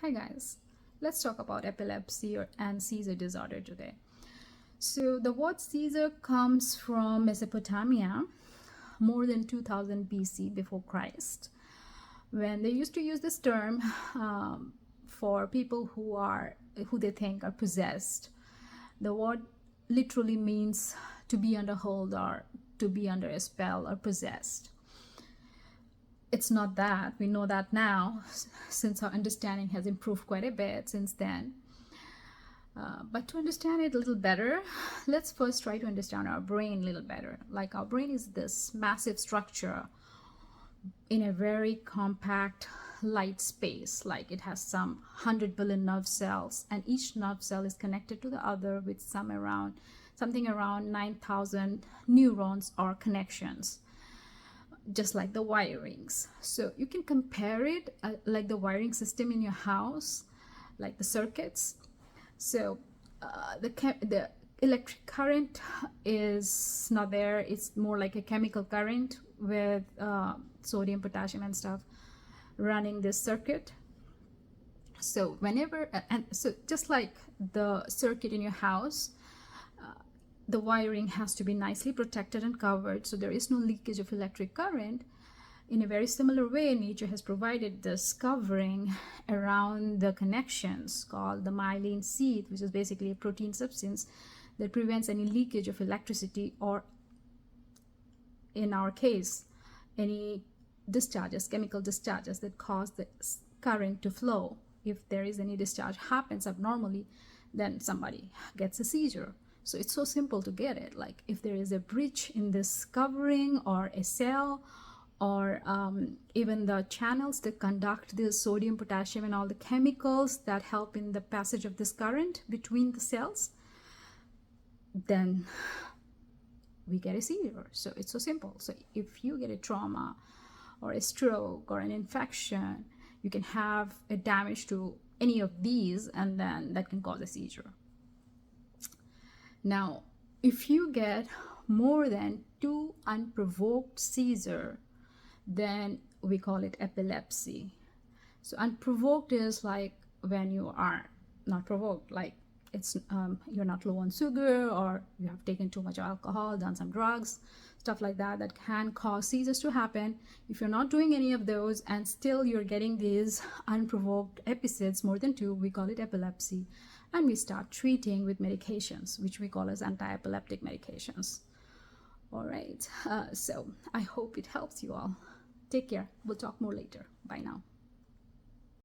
Hi guys, let's talk about epilepsy and seizure disorder today. So the word seizure comes from Mesopotamia, more than 2000 BC before Christ, when they used to use this term for people who they think are possessed. The word literally means to be under hold or to be under a spell or possessed. It's not that. We know that now, since our understanding has improved quite a bit since then. But to understand it a little better, let's first try to understand our brain a little better. Like, our brain is this massive structure in a very compact light space. Like, it has some 100 billion nerve cells, and each nerve cell is connected to the other with something around 9,000 neurons or connections, just like the wirings. So you can compare it like the wiring system in your house, like the circuits. So the electric current is not there. It's more like a chemical current with sodium, potassium and stuff running this circuit. So whenever, and so just like the circuit in your house, the wiring has to be nicely protected and covered so there is no leakage of electric current. In a very similar way, nature has provided this covering around the connections called the myelin sheath, which is basically a protein substance that prevents any leakage of electricity, or in our case, any discharges, chemical discharges that cause the current to flow. If there is any discharge happens abnormally, then somebody gets a seizure. So it's so simple to get it. Like, if there is a breach in this covering or a cell, or even the channels that conduct the sodium, potassium and all the chemicals that help in the passage of this current between the cells, then we get a seizure. So it's so simple. So if you get a trauma or a stroke or an infection, you can have a damage to any of these, and then that can cause a seizure. Now, if you get more than 2 unprovoked seizures, then we call it epilepsy. So unprovoked is like when you are not provoked, like it's you're not low on sugar, or you have taken too much alcohol, done some drugs, stuff like that, that can cause seizures to happen. If you're not doing any of those and still you're getting these unprovoked episodes, more than 2, we call it epilepsy, and we start treating with medications, which we call as anti-epileptic medications. All right, so I hope it helps you all. Take care. We'll talk more later. Bye now.